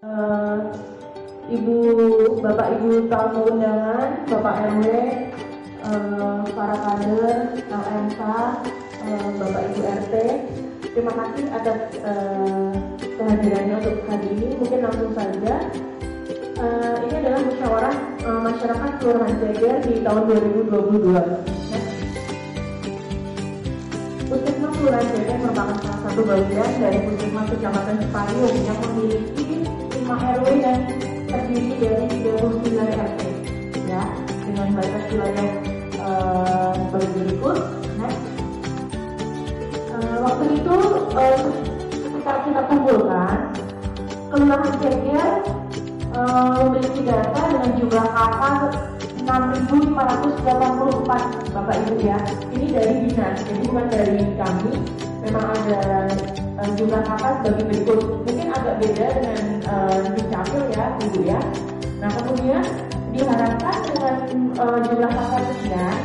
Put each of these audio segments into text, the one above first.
Eh, Bapak Ibu tamu undangan, Bapak RW, para kader, LMK, Bapak Ibu RT, terima kasih atas kehadirannya untuk hari ini. Mungkin langsung saja. Ini adalah musyawarah masyarakat Kelurahan Ceger di tahun 2022. Puskesmas Kelurahan Ceger merupakan salah satu bagian dari Puskesmas Kecamatan Cipayung yang memiliki 5 RW dan terdiri dari 39 RT, ya, dengan batas wilayah sebagai berikut. Waktu itu kita kumpulkan, Kelurahan Ceger memiliki data dengan jumlah kakak 6.584, Bapak Ibu ya. Ini dari dinas, jadi bukan dari kami. Memang ada jumlah kakak sebagai berikut. Mungkin agak beda dengan Dukcapil ya, Ibu ya. Nah kemudian diharapkan dengan jumlah kakak sekian,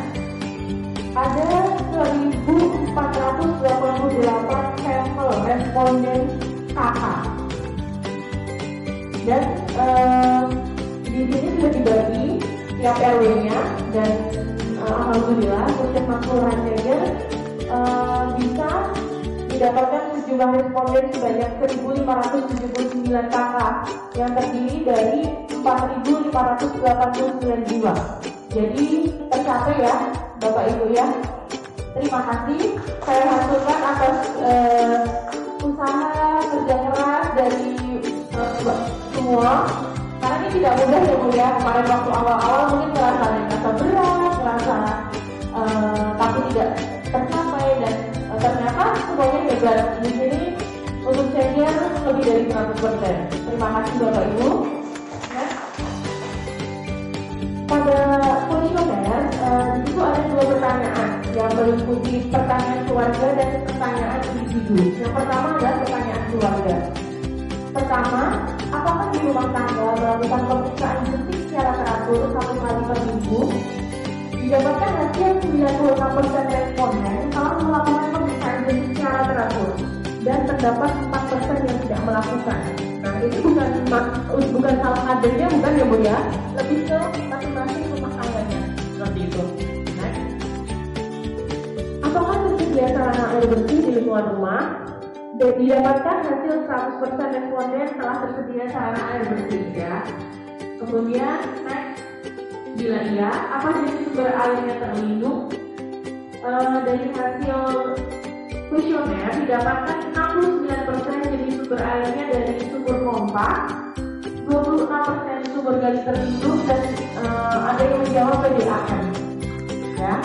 ada 1.428 sampel responden kakak. Dan di sini sudah dibagi tiap RW-nya, dan alhamdulillah Puskesmas Kelurahan Ceger bisa mendapatkan sejumlah responden sebanyak 1.579 kakak yang terdiri dari 4.589 jiwa. Jadi tercapai ya Bapak Ibu ya. Terima kasih saya haturkan atas usaha kerja keras dari semua, karena ini tidak mudah ya Bu ya. Kemarin waktu awal-awal mungkin merasa berat, tapi tidak tercapai, dan ternyata semuanya hebat. Di sini untuk Ceger lebih dari 100%. Terima kasih Bapak Ibu. Pada kuesioner di situ ada 2 pertanyaan yang meliputi pertanyaan keluarga dan pertanyaan individu. Yang pertama adalah pertanyaan keluarga. Pertama, apakah di rumah tangga melakukan pemeriksaan genetik secara teratur 1 kali per minggu? Didapatkan hasil 96% responden telah melakukan pemeriksaan genetik secara teratur, dan terdapat 4% yang tidak melakukan. Nah ini bukan salah kadernya, bukan ya Bu ya, lebih ke masing-masing rumah tangganya seperti itu. Apakah tersedia sarana air bersih di lingkungan rumah? Didapatkan hasil 100% responden telah tersedia sarana air bersih ya. Kemudian next, bila iya, apa jenis sumber airnya terlindung? Dari hasil kuesioner didapatkan 69% jenis sumber airnya dari sumber pompa, 26% sumber gali terlindung, dan ada yang menjawab PDAM ya.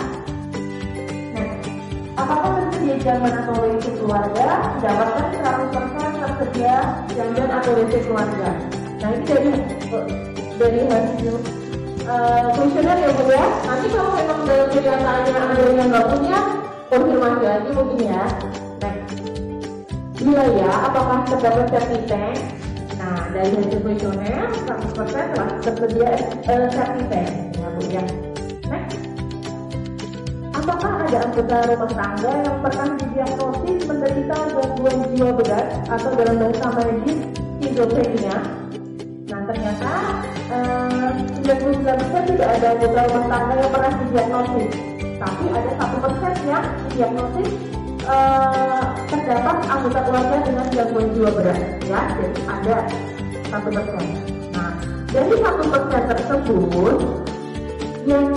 Apakah tersedia jamban atau WC keluarga? Didapatkan 100% tersedia jamban atau WC keluarga. Nah ini dari hasil kuesioner ya Bu ya. Nanti kalau memang dalam kenyataannya ada yang nggak punya, konfirmasi lagi mungkin ya. Bila ya, apakah terdapat septic tank? Nah dari hasil kuesioner 100% telah tersedia septic tank ya Bu ya. Apakah ada anggota rumah tangga yang pernah didiagnosis menderita gangguan jiwa berat atau dalam bahasa medis skizofrenia? Nah ternyata 99% tidak ada anggota rumah tangga yang pernah didiagnosis, tapi ada 1% yang didiagnosis terdapat anggota keluarga dengan gangguan jiwa berat ya, jadi ada 1%. Nah dari 1% tersebut yang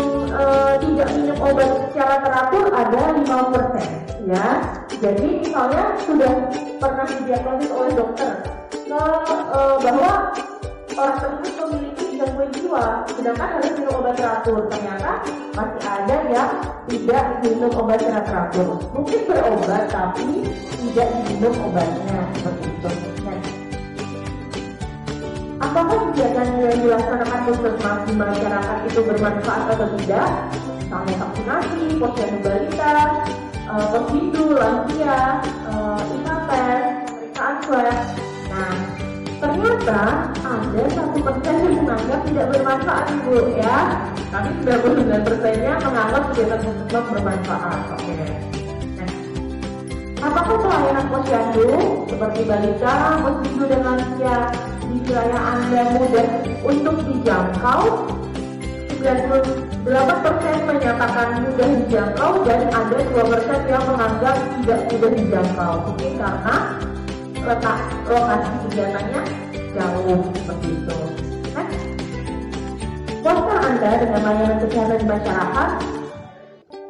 tidak minum obat secara teratur ada 5% ya. Jadi misalnya sudah pernah didiagnosis oleh dokter bahwa orang tersebut memiliki gangguan jiwa, sedangkan harus minum obat teratur, ternyata masih ada yang tidak minum obat secara teratur. Mungkin berobat tapi tidak diminum obatnya seperti itu. Apakah kegiatan yang dilaksanakan puskesmas di masyarakat itu bermanfaat atau tidak? Misalnya vaksinasi, posyandu balita, posyandu lansia, IKTes, pemeriksaan swab. Nah, ternyata ada 1% yang menganggap tidak bermanfaat Ibu ya. Tapi 99%-nya menganggap kegiatan puskesmas bermanfaat. Oke. Apakah pelayanan posyandu seperti balita, posyandu dan lansia di wilayah Anda mudah untuk dijangkau, 98% menyatakan mudah dijangkau, dan ada 2% yang menganggap tidak mudah dijangkau. Mungkin karena letak lokasi kegiatannya jauh, seperti itu. Next. Puaskah Anda dengan layanan kesehatan di masyarakat?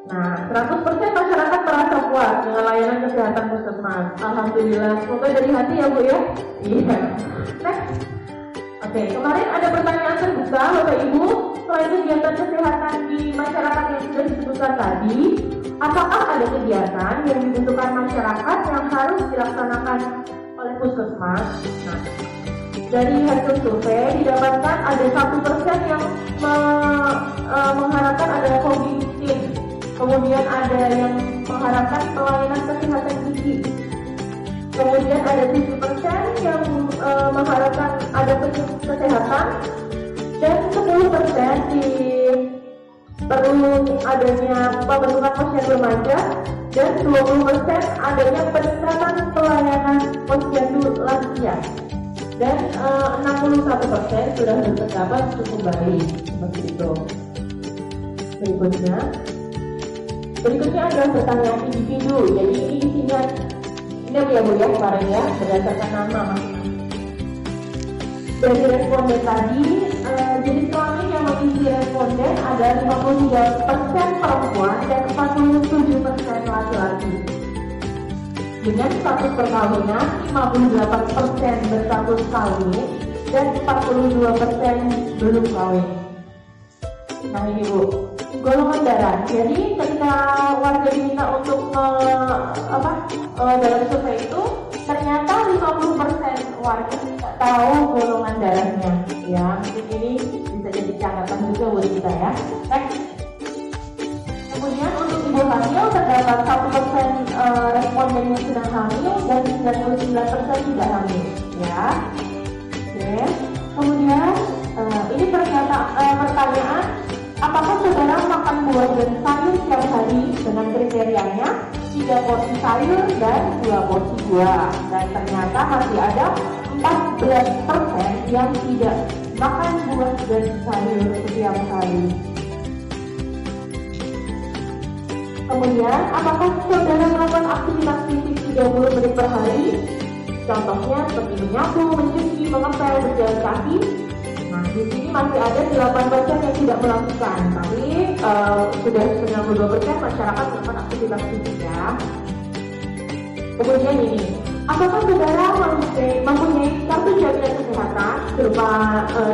Nah, 100% masyarakat merasa puas dengan layanan kesehatan puskesmas. Alhamdulillah, semoga dari hati ya Bu ya. Iya. Next. Oke, kemarin ada pertanyaan terbuka Bapak Ibu. Selain kegiatan kesehatan di masyarakat yang sudah disebutkan tadi, apakah ada kegiatan yang dibutuhkan masyarakat yang harus dilaksanakan oleh puskesmas? Nah, dari hasil survei didapatkan ada 1% yang mengharapkan ada COVID-19. Kemudian ada yang mengharapkan pelayanan kesehatan gigi. Kemudian ada 7% yang mengharapkan ada kesehatan, dan 10% perlu adanya pembentukan posyandu remaja, dan 20% adanya peningkatan pelayanan posyandu lansia, dan 61% sudah berpendapat cukup baik, seperti itu. Berikutnya adalah pertanyaan individu. Jadi ini isinya ingat ya Bu ya, kemarin ya, berdasarkan nama masing-masing. Dari responden tadi, jenis kelamin yang mengisi responden ada 53% perempuan dan 47% laki-laki. Dengan status perkawinan, 58% berstatus kawin dan 42% belum kawin. Nah ini Bu, golongan darah. Jadi ketika warga diminta untuk dalam survei itu, ternyata 50% warga tidak tahu golongan darahnya. Ya, mungkin ini bisa jadi catatan juga buat kita ya. Next. Kemudian untuk ibu hamil terdapat 1% responden yang sedang hamil dan 99% tidak hamil. Ya. Oke. Kemudian ini pertanyaan. Apakah saudara makan buah dan sayur setiap hari dengan kriterianya 3 porsi sayur dan 2 porsi buah? Dan ternyata masih ada 14% yang tidak makan buah dan sayur setiap hari. Kemudian, apakah saudara melakukan aktivitas fisik 30 menit per hari? Contohnya seperti menyapu, mencuci, mengepel, berjalan kaki. Nah, di sini masih ada 8% yang tidak melakukan, tapi sudah 92% masyarakat melakukan aktivitas fisik ya. Kemudian ini, apakah saudara mempunyai kartu jaminan kesehatan berupa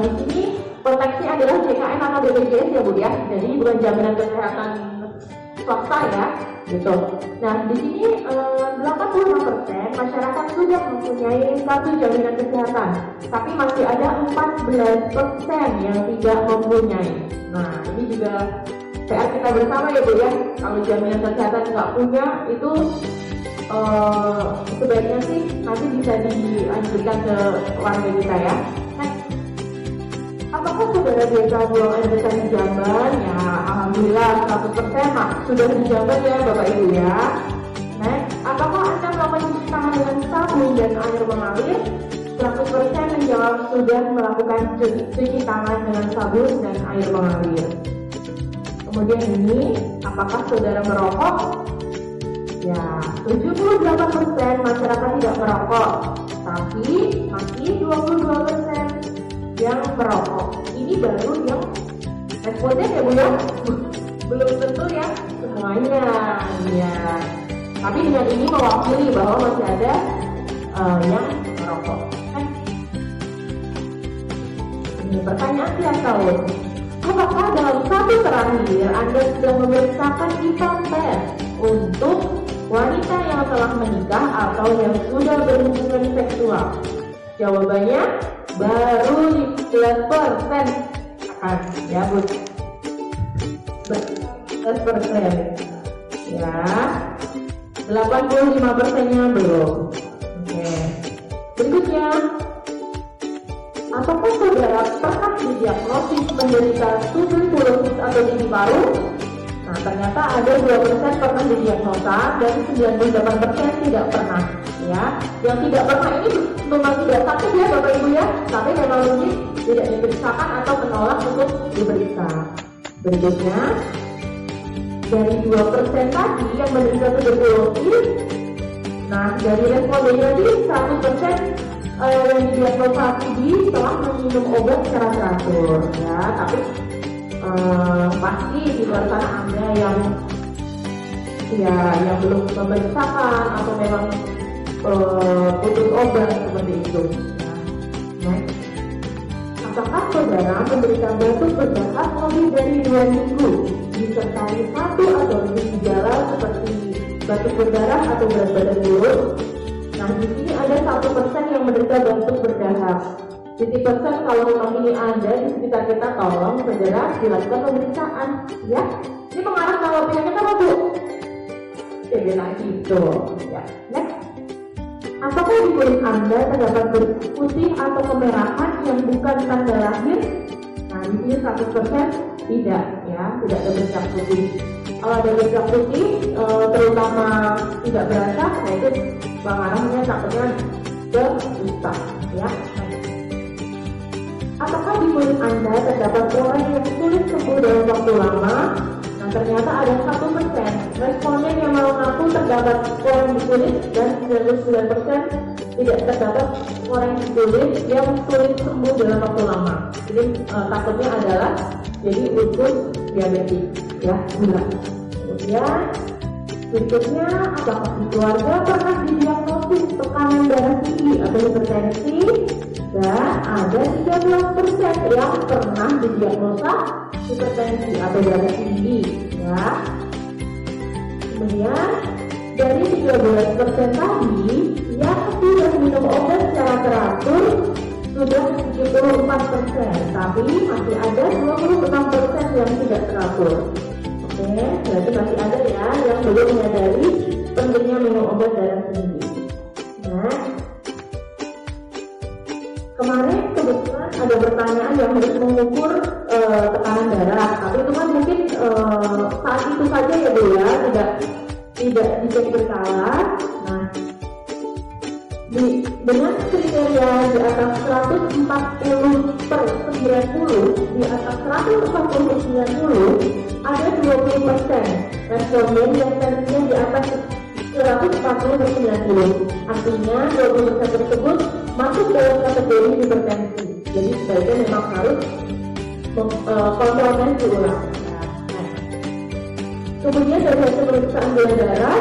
di sini konteksnya adalah JKN atau BPJS ya Bu ya, jadi bukan jaminan kesehatan swasta ya, gitu. Nah, di sini 86% masyarakat sudah mempunyai kartu jaminan kesehatan, tapi masih ada 14% yang tidak mempunyai. Nah, ini juga PR kita bersama ya Bu ya. Kalau jaminan kesehatan nggak punya, itu sebaiknya sih nanti bisa dilanjutkan ke warga kita ya. Apakah saudara biasa buang air besar di jamban? Ya, alhamdulillah 100% sudah di jamban ya Bapak Ibu ya. Next, apakah Anda melakukan cuci tangan dengan sabun dan air mengalir? 100% menjawab sudah melakukan cuci tangan dengan sabun dan air mengalir. Kemudian ini, apakah saudara merokok? Ya, 78% masyarakat tidak merokok, tapi masih 22% yang merokok. Ini baru yang responden ya Bu ya, belum tentu ya semuanya ya. Tapi dengan ini mewakili bahwa masih ada yang merokok. Ini pertanyaan tiap tahun. Apakah dalam satu terakhir Anda sudah memeriksakan IPA test untuk wanita yang telah menikah atau yang sudah berhubungan seksual? Jawabannya baru 11% akan ya Bu. 11% ya, 85%-nya belum. Oke. Berikutnya, apakah saudara pernah didiagnosis menderita tuberkulosis atau gigi paru? Nah, ternyata ada 2% pernah didiagnosa dan 98% tidak pernah. Ya, yang tidak pernah ini memang tidak sakit ya Bapak Ibu ya, tapi memang mungkin tidak diperiksakan atau menolak untuk diperiksa. Berikutnya, dari 2% tadi yang menderita tuberkulosis, nah dari respondennya tadi 100% yang didiagnosa TB setelah meminum obat secara teratur ya, tapi pasti di luar sana ada yang belum memeriksakan atau memang putus obat seperti itu. Nah, apakah saudara menderita batuk berdahak lebih dari 2 minggu disertai 1 atau lebih gejala seperti batuk berdarah atau berat badan turun? Nah, di sini ada 1% yang menderita batuk berdahak. Jadi persen kalau memang ini ada di sekitar kita, tolong saudara dilakukan pemeriksaan ya. Ini mengarah ke penyakit apa Bu? TB lagi itu ya. Next. Apakah di kulit Anda terdapat bercak putih atau kemerahan yang bukan tanda lahir? Nah, di sini 100% tidak ya, tidak ada bercak putih. Kalau ada bercak putih, terutama tidak berasa, nah itu mengarahnya takutnya ke kusta ya. Apakah di kulit Anda terdapat orang yang sulit sembuh dalam waktu lama? Nah, ternyata ada 1% responden yang mengaku terdapat orang di kulit dan 99% tidak terdapat orang di kulit yang sulit sembuh dalam waktu lama. Jadi takutnya adalah jadi usus diabetes ya, gula. Kemudian berikutnya, apakah di keluarga pernah didiagnosis tekanan darah tinggi atau hipertensi? Dan ada 13% yang pernah didiagnosa hipertensi atau darah tinggi ya. Kemudian dari 13% tadi yang sudah minum obat secara teratur sudah 74%, tapi masih ada 26% yang tidak teratur. Oke, berarti masih ada ya yang belum menyadari pentingnya minum obat darah tinggi. Nah, kemarin kebetulan ada pertanyaan yang harus mengukur tekanan darah, tapi itu kan mungkin saat itu saja ya Bu ya, tidak dicek berkala. Nah, dengan kriteria di atas 140/90, di atas 140/90 ada 20% responden yang tensinya di atas 140/90. Artinya 20% tersebut masuk dalam kategori hipertensi. Jadi sebaiknya memang harus kontrol tensi ulang. Nah, kemudian dari hasil pemeriksaan gula darah,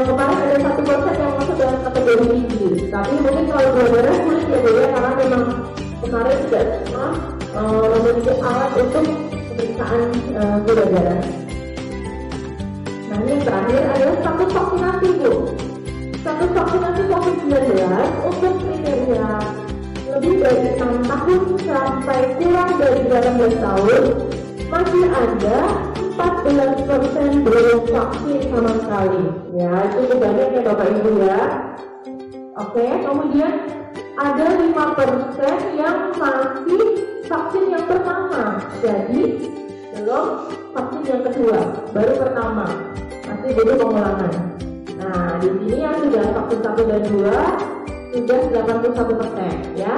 kemarin ada 1% yang masuk dalam kategori tinggi. Tapi mungkin kalau gula darah sulit ya Bu ya, karena memang kemarin tidak semua memiliki alat untuk pemeriksaan gula darah. Nah, ini yang terakhir adalah status vaksinasi Bu. Status vaksinasi COVID-19 untuk kriteria lebih dari 6 tahun sampai kurang dari 18 tahun masih ada 14% belum vaksin sama sekali. Ya, itu banyak ya Bapak Ibu ya. Oke, kemudian ada 5% yang masih vaksin yang pertama. Jadi belum vaksin yang kedua, baru pertama. Masih butuh pengulangan. Nah, di sini yang sudah vaksin 1 dan 2 sudah 81% ya.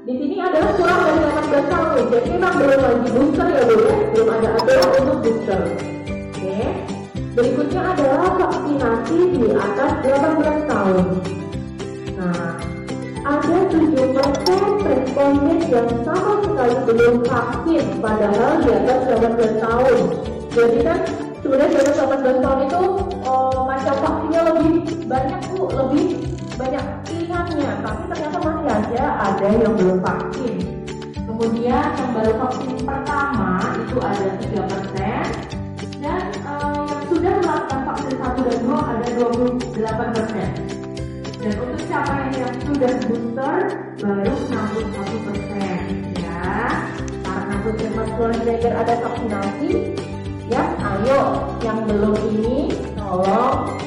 Di sini adalah kurang dari 18 tahun, jadi memang belum lagi booster ya Bu ya, belum ada aturan untuk booster. Oke. Berikutnya adalah vaksinasi di atas 18 tahun. Nah, ada 7% responden yang sama sekali belum vaksin, padahal di atas 18 tahun. Jadi kan sebenarnya di atas 18 tahun itu macam vaksinnya lebih banyak Bu, lebih banyak pilihannya, tapi ternyata masih ada yang belum vaksin. Kemudian yang baru vaksin pertama itu ada 3%, dan yang sudah melakukan vaksin 1 dan 2 ada 28%. Dan untuk capaian yang sudah booster baru 61% ya. Karena puskesmas Florida ada vaksinasi ya, ayo yang belum ini tolong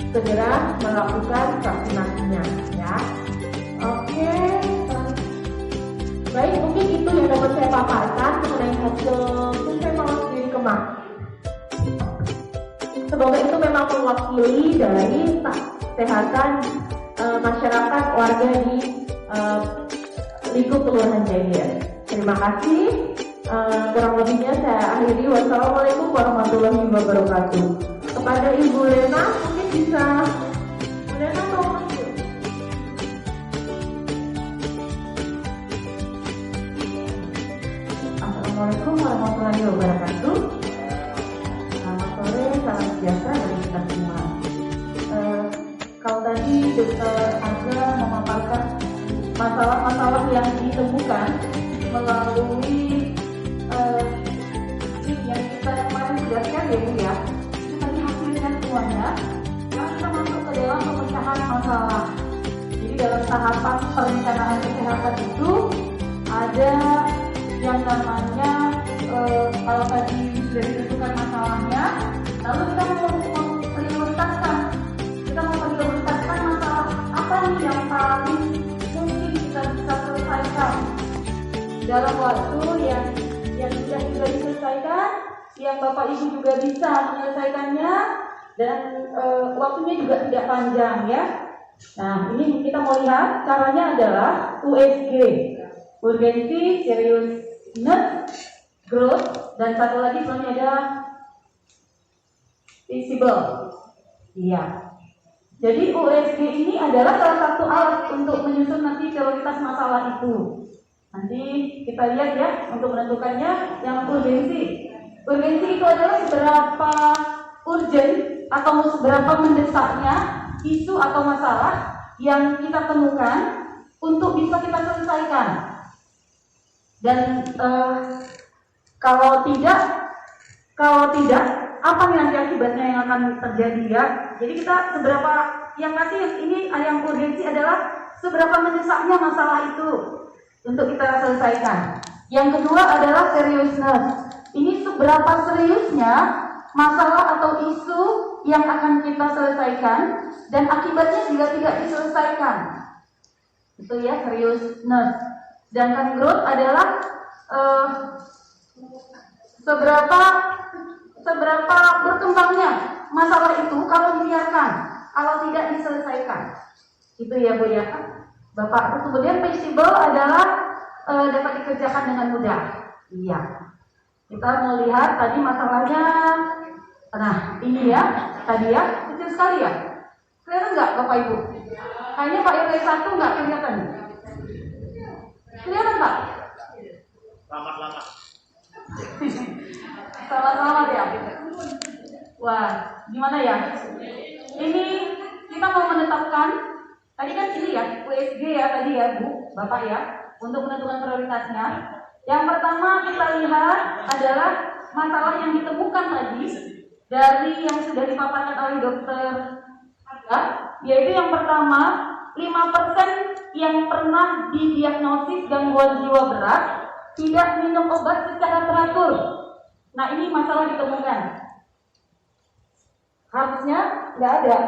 segera melakukan vaksinasinya ya. Oke, baik, mungkin itu yang dapat saya paparkan mengenai hasil survei malam diri semoga itu memang mewakili dari kesehatan masyarakat warga di lingkup Kelurahan Jaya. Terima kasih. Kurang lebihnya saya akhiri. Wassalamualaikum warahmatullahi wabarakatuh. Kepada Ibu Lena, mungkin bisa. Bu Lena mau masuk. Assalamualaikum warahmatullahi wabarakatuh. Selamat sore, salam sejahtera bagi kita semua. Kalau tadi Dokter Aga memaparkan masalah-masalah yang ditemukan melalui yang kita kemarin jelaskan ya Bu ya, itu tadi hasilnya semuanya. Sekarang kita masuk ke dalam pemecahan masalah. Jadi dalam tahapan perencanaan kesehatan itu ada yang namanya kalau tadi sudah ditentukan masalahnya, lalu kita mau memprioritaskan masalah apa nih yang paling mungkin kita bisa selesaikan dalam waktu yang sudah juga diselesaikan, yang Bapak Ibu juga bisa menyelesaikannya, dan waktunya juga tidak panjang ya. Nah, ini kita mau lihat caranya adalah USG, urgensi, seriousness, growth, dan satu lagi selanjutnya ada visible. Iya. Jadi USG ini adalah salah satu alat untuk menyusun nanti prioritas masalah itu. Nanti kita lihat ya untuk menentukannya. Yang urgensi. Urgensi itu adalah seberapa urgent atau seberapa mendesaknya isu atau masalah yang kita temukan untuk bisa kita selesaikan. Dan kalau tidak, apa nih nanti akibatnya yang akan terjadi ya? Jadi kita seberapa yang kasih ini yang urgensi adalah seberapa mendesaknya masalah itu untuk kita selesaikan. Yang kedua adalah seriousness. Ini seberapa seriusnya masalah atau isu yang akan kita selesaikan dan akibatnya juga tidak diselesaikan. Itu ya seriousness. Sedangkan growth adalah seberapa berkembangnya masalah itu kalau dibiarkan, kalau tidak diselesaikan. Itu ya Bu ya, Bapak. Kemudian visible adalah dapat dikerjakan dengan mudah. Iya. Kita mau lihat tadi masalahnya. Nah, ini ya, tadi ya, kecil sekali ya. Kelihatan nggak Bapak Ibu? Kayaknya Pak RT 1 nggak kelihatan. Kelihatan Pak? Lama-lama. Sama-sama ya. Wah, gimana ya? Ini kita mau menetapkan. Tadi kan ini ya, USG ya tadi ya Bu, Bapak ya, untuk menentukan prioritasnya. Yang pertama kita lihat adalah masalah yang ditemukan tadi dari yang sudah dipaparkan oleh Dokter Aga, yaitu yang pertama 5% yang pernah didiagnosis gangguan jiwa berat tidak minum obat secara teratur. Nah ini masalah ditemukan. Harusnya nggak ada.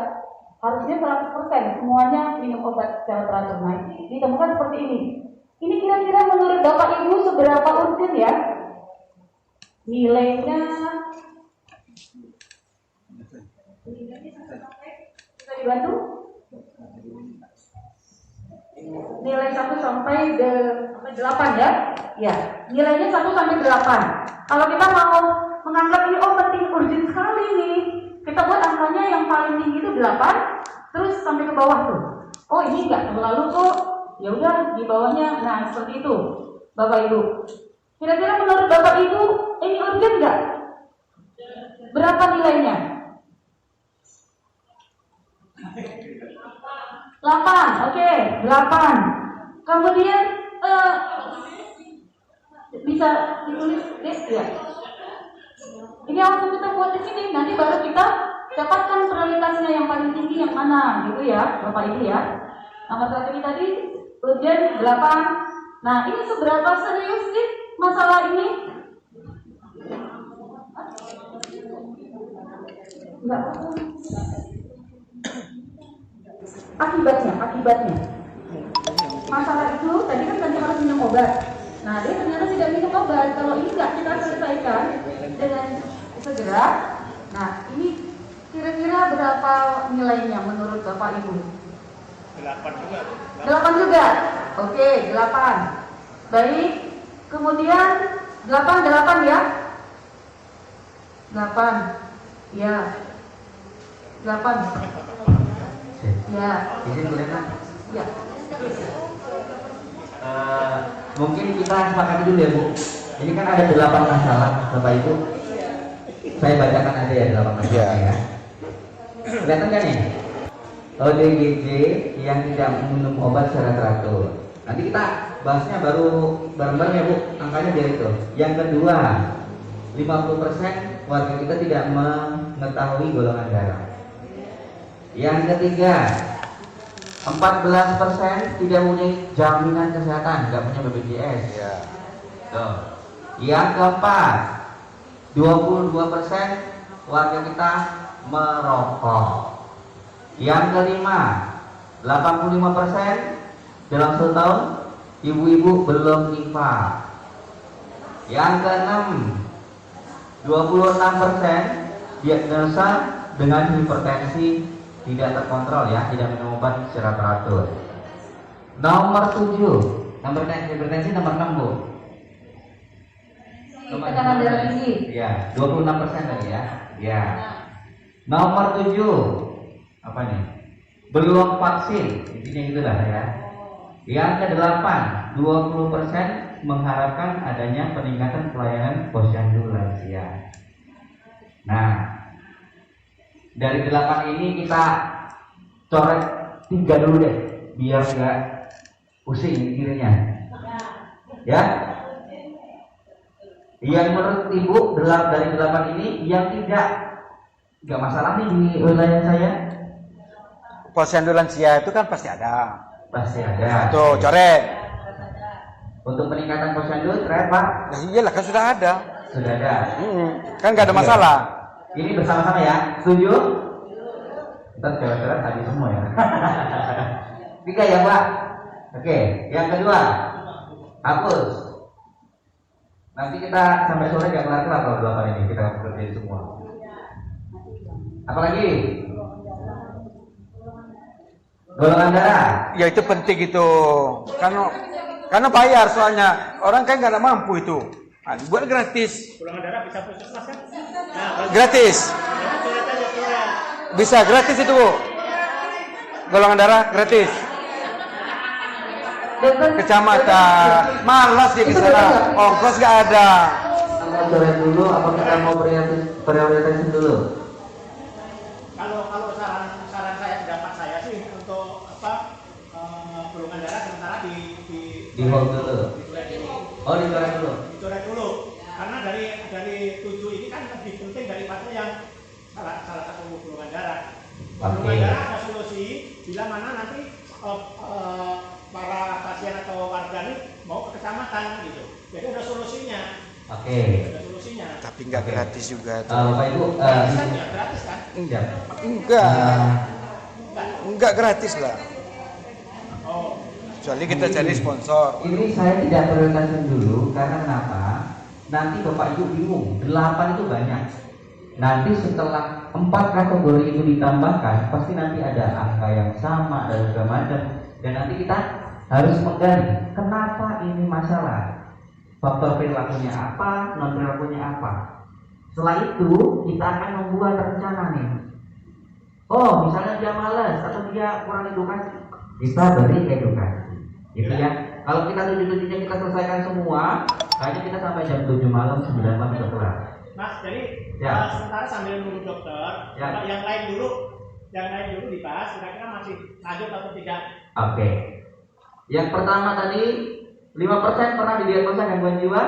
Harusnya 100% semuanya minum obat secara teratur. Nah ini ditemukan seperti ini. Ini kira-kira menurut Bapak Ibu seberapa urgent ya? Nilainya bisa dibantu? Nilai 1 sampai 8 ya? Ya, nilainya 1 sampai 8. Kalau kita mau menganggap ini penting urgent sekali nih, kita buat angkanya yang paling tinggi itu 8, terus sampai ke bawah tuh. Oh ini enggak terlalu kok. Ya udah di bawahnya, nah seperti itu, Bapak Ibu. Kira-kira menurut Bapak Ibu ini urgent nggak? Berapa nilainya? 8, oke, 8. Kemudian bisa ditulis ya. Ini langsung kita buat di sini, nanti baru kita dapatkan prioritasnya yang paling tinggi yang mana, gitu ya, Bapak Ibu ya. Nomor 1 ini tadi. Urgent 8. Nah, ini seberapa serius sih masalah ini? Enggak. Akibatnya. Masalah itu tadi kan harus minum obat. Nah, dia ternyata tidak minum obat. Kalau ini enggak kita selesaikan dengan segera. Nah, ini kira-kira berapa nilainya menurut Bapak Ibu? 8 juga. 8 juga? Oke, 8. Baik, kemudian 8 ya? 8. Ya. 8. Ya. Izin boleh kan? Ya. Mungkin kita sepakati dulu ya Bu. Ini kan ada 8 masalah Bapak Ibu. Saya bacakan aja ya 8 masalah ya. Kelihatan kan nih? ODGJ yang tidak minum obat secara teratur. Nanti kita bahasnya baru bareng-bareng ya Bu. Angkanya dia itu. Yang kedua, 50% warga kita tidak mengetahui golongan darah. Yang ketiga, 14% tidak punya jaminan kesehatan, tidak punya BPJS. Ya. Tuh. Yang keempat, 22% warga kita merokok. Yang kelima, 85% dalam 1 tahun ibu-ibu belum infak. Yang keenam, 26% diagnosa dengan hipertensi tidak terkontrol ya, tidak minum obat secara teratur. Nomor 7, hipertensi nomor 6 Bu. Tekanan darah tinggi. Ya, 26% tadi ya. Ya. Nomor 7, apa nih? Belum vaksin, intinya gitulah ya. Yang ke-8, 20% mengharapkan adanya peningkatan pelayanan posyandu lansia. Nah, dari 8 ini kita coret 3 dulu deh, biar nggak pusing mikirnya. Ya. Yang menurut Ibu dari 8 ini yang nggak masalah nih di wilayah saya. Posyandu lansia itu kan pasti ada. Pasti ada. Tuh, coret. Untuk peningkatan posyandu, coret Pak. Ya, iyalah kan sudah ada. Sudah ada. Kan nggak ada masalah. Ini bersama-sama ya, setuju? Kita coret tadi semua ya. 3 ya Pak. Oke, yang kedua, hapus. Nanti kita sampai sore gak kelar-kelar kalau 8 ini kita kerjain semua. Apalagi? Golongan darah. Ya itu penting itu. Karena bayar soalnya. Orang kan nggak mampu itu. Nah, buat gratis. Golongan darah bisa puskesmas kan? Gratis. Coret aja, coret. Bisa gratis itu Bu. Golongan darah gratis. Kecamatan. Malas dia ke sana. Ongkos nggak ada. Kita coret dulu, apa kita mau prioritasin dulu? Kalau saran saya, pendapat saya sih untuk golongan darah sementara di hold dulu. dicoret dulu. Oh, dicoret dulu. Dicoret dulu. Karena dari 7 ini kan lebih penting daripada yang salah satu golongan darah. Golongan darah ada solusi bila mana nanti para pasien atau warga ini mau ke kecamatan gitu. Jadi ada solusinya. Oke. Ada solusinya. Tapi nggak gratis juga. Bapak Ibu, Gratis kan? enggak. Enggak gratis lah. Oh. Kecuali kita cari sponsor. Ini saya tidak prioritasin dulu karena kenapa? Nanti Bapak Ibu bingung. 8 itu banyak. Nanti setelah 4 kategori itu ditambahkan, pasti nanti ada angka yang sama dan segala macam. Dan nanti kita harus menggali kenapa ini masalah. Faktor perilakunya apa, non perilakunya apa. Setelah itu kita akan membuat rencana nih. Oh, misalnya dia malas atau dia kurang edukasi, kita beri edukasi. Gitu ya. Kalau kita 7-7-nya kita selesaikan semua, kayaknya kita sampai jam 7 malam, 9 malam sudah kelar. Mas, jadi Ya. sementara sambil nunggu dokter, Ya. yang lain dulu dibahas, kira-kira masih lanjut atau tidak? Oke. Yang pertama tadi 5% pernah didiagnosa gangguan jiwa,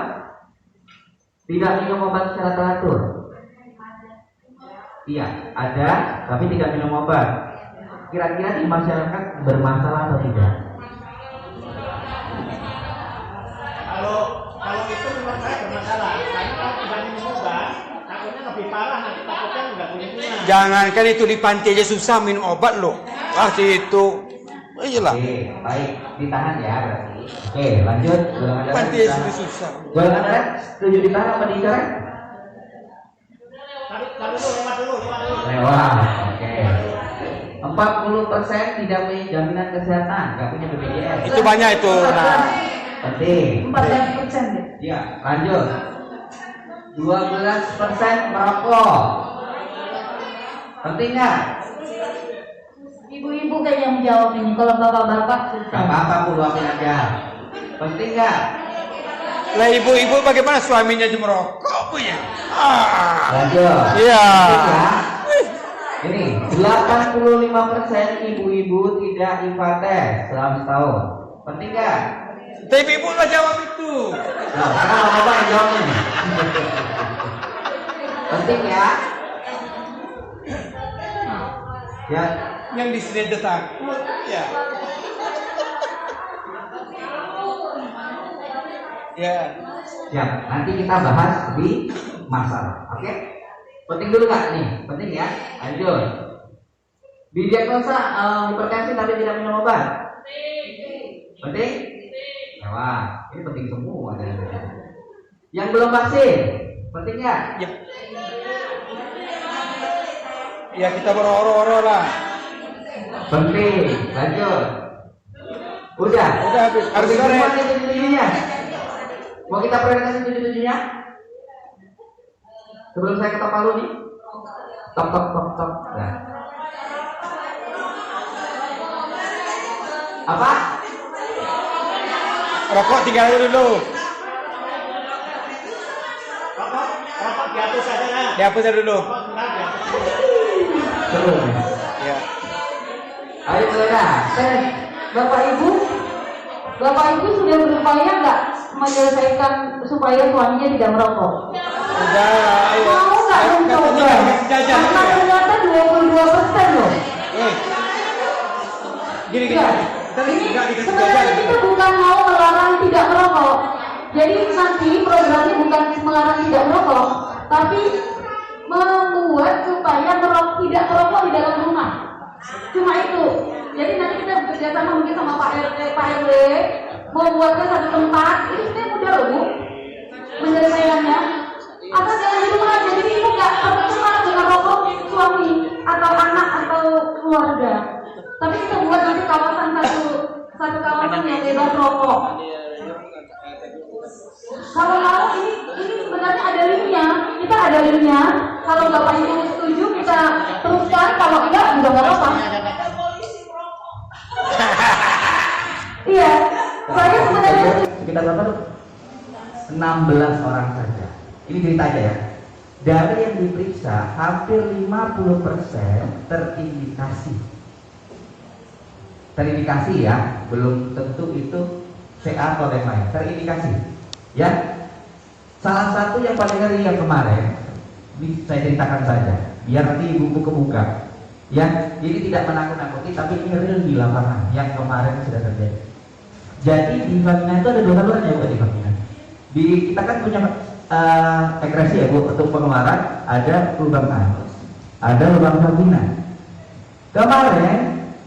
tidak minum obat secara teratur. Iya, ada, tapi tidak minum obat. Kira-kira di masyarakat bermasalah atau tidak? Kalau itu menurut saya bermasalah, karena kalau tidak minum obat, takutnya lebih parah, nanti takutnya nggak punya. Jangankan itu di panti aja susah minum obat loh. Pasti itu. Iyalah. Oke, baik, ditahan ya berarti. Oke, lanjut. Golongan darah Panti aja ditahan. susah. Golongan darah setuju ditahan apa dicoret? Taruh dulu, lewat dulu. Lewat. 40% tidak punya jaminan kesehatan, nggak punya BPJS. Itu banyak itu. Nah, Penting. 14%. Ya, lanjut. 12% merokok. Penting nggak? Ibu-ibu kayak yang menjawab ini. Kalau bapak-bapak Nggak susah. apa-apa, puluhin aja. Penting nggak? lah ibu-ibu bagaimana suaminya aja merokok punya? Lanjut. Iya. Penting ya? Ini 85% ibu-ibu tidak IVA tes selama setahun. Penting nggak? Tapi ibu nggak jawab itu. Nah, sekarang bapak yang jawab ini. Penting ya? Ya, Yang di sini ada takut. Ya. Ya. ya. Nanti kita bahas di masalah. Oke? Penting dulu nggak nih? Penting ya. Lanjut. Didiagnosa hipertensi tapi tidak minum obat. Penting? Ya, wah, ini penting semua. Yang belum vaksin, penting nggak? Ya. Ya kita beroro-oro lah. Penting. Lanjut. Udah. Udah habis. Harus Semua sore. nih tujuh-tujuhnya. Mau kita prioritaskan tujuh-tujuhnya? Sebelum saya ketok palu nih. Tok tok tok tok. Nah. Apa? Rokok tinggal aja dulu. Rokok dihapus aja lah. Dihapus aja dulu. Rokok tinggal dihapus. Seru. Ya. Ayo saudara. Bapak Ibu sudah berupaya nggak menyelesaikan supaya suaminya tidak merokok? Udah lah. Ayo. Mau nggak mencoba? Katanya nggak jajan. Karena ternyata 22% loh. Gini. Ya, Tadi ini nggak dikasih sebenarnya jajan. kita bukan mau melarang tidak merokok. Jadi nanti programnya bukan melarang tidak merokok, tapi membuat supaya tidak merokok di dalam rumah. Cuma itu. Jadi nanti kita bekerja sama mungkin sama Pak RT, Pak RW, mau buatkan satu tempat. Ini sebenarnya mudah loh Bu, menyelesaikannya. Asal jangan di rumah aja. Jadi ibu nggak tercemar dengan rokok suami atau anak atau keluarga. Tapi kita buat nanti kawasan satu kawasan yang bebas rokok. Kalau mau ini sebenarnya ada linknya, kita ada linknya. Kalau Bapak Ibu setuju kita teruskan, kalau enggak juga nggak apa-apa. Iya, saya sebenarnya Sekitar berapa tuh? 16 orang saja. Ini cerita aja ya. Dari yang diperiksa hampir 50% terindikasi. Terindikasi ya, belum tentu itu CA atau yang lain. Terindikasi. Ya. Salah satu yang paling ngeri yang kemarin, ini saya ceritakan saja, biar nanti ibuku kebuka. Ya, ini tidak menakut-nakuti, tapi ini real di lapangan yang kemarin sudah terjadi. Jadi di vagina itu ada dua saluran ya Bu di vagina. Kita kan punya ekresi ya Bu, untuk pengeluaran ada lubang anus, ada lubang vagina. Kemarin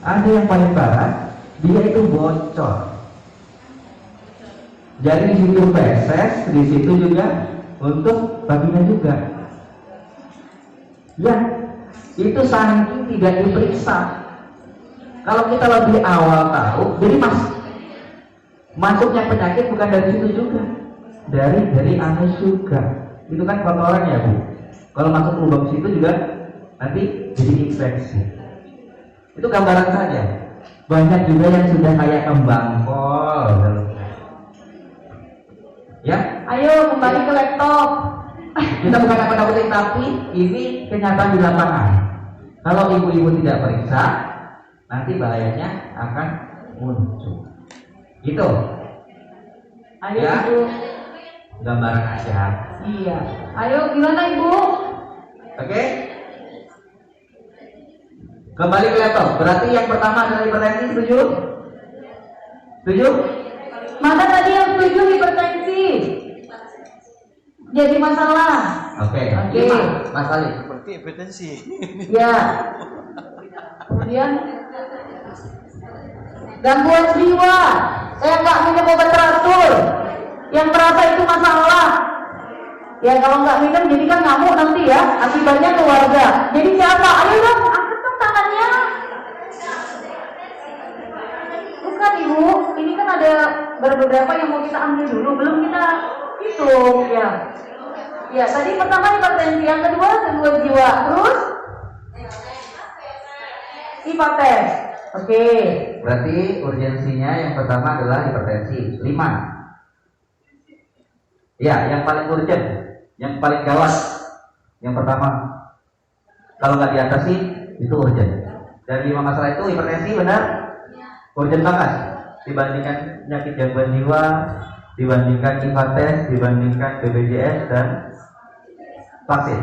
ada yang paling parah, dia itu bocor. Jadi di situ feses, di situ juga untuk vagina juga. Ya, itu saking tidak diperiksa. Kalau kita lebih awal tahu, jadi masuknya penyakit bukan dari situ juga, dari anus juga. Itu kan kotoran ya Bu. Kalau masuk lubang situ juga nanti jadi infeksi. Itu gambaran saja. Banyak juga yang sudah kayak kembang kol. Ya, ayo kembali ke laptop. kita bukan nakut-nakutin, tapi ini kenyataan di lapangan. Kalau ibu-ibu tidak periksa, nanti bahayanya akan muncul. Gitu. Ayo Ya. Ibu. Gambaran aja. Iya. Ayo gimana Ibu? Oke? Kembali ke laptop. Berarti yang pertama adalah hipertensi, setuju? Setuju? Maka tadi yang setuju hipertensi jadi masalah. Oke. Oke. Mas Ali. Seperti hipertensi. Ya. Kemudian gangguan jiwa, saya nggak minum obat teratur, yang merasa itu masalah. Ya kalau nggak minum jadi kan ngamuk nanti ya, akibatnya keluarga. Jadi siapa? Ayo dong, angkat dong tangannya. kan Ibu, ini kan ada beberapa yang mau kita ambil dulu, belum kita hitung ya. Ya, tadi pertama hipertensi, yang kedua gangguan jiwa, terus IPA tes. Oke. Berarti urgensinya yang pertama adalah hipertensi 5. Ya, yang paling urgent, yang paling gawat, yang pertama. Kalau nggak diatasi itu urgent. Dari 5 masalah itu hipertensi benar urgent banget dibandingkan penyakit gangguan jiwa, dibandingkan IPA tes, dibandingkan BPJS dan vaksin.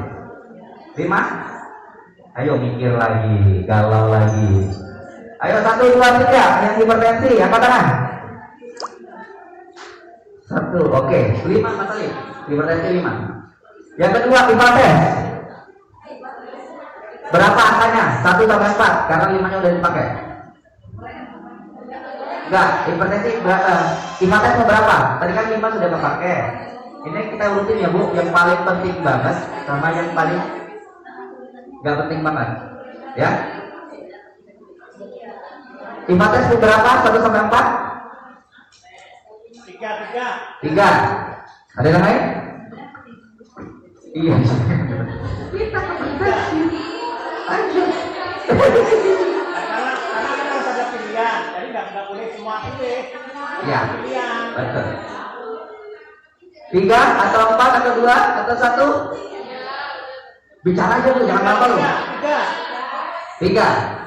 5. Ayo mikir lagi, galau lagi. Ayo 1, 2, 3 yang hipertensi, angkat tangan. 1, oke. 5 Mas Ali, hipertensi 5. Yang kedua IPA tes. Berapa angkanya? 1 sampai 4 karena 5-nya udah dipakai. Enggak, hipertensi berapa? IPA tes berapa? Tadi kan 5 sudah dipakai. Ini kita urutin ya Bu, yang paling penting banget sama yang paling nggak penting banget, ya. IPA tes berapa? 1 sampai 4? 3. Ada yang lain? Iya. Kita hipertensi. Ayo. Karena kan harus ada pilihan, jadi nggak boleh semua pilih. Ya, Pilihan. betul. 3 atau 4 atau 2 atau 1? Bicara aja lu, jangan apa lu. 3. 3.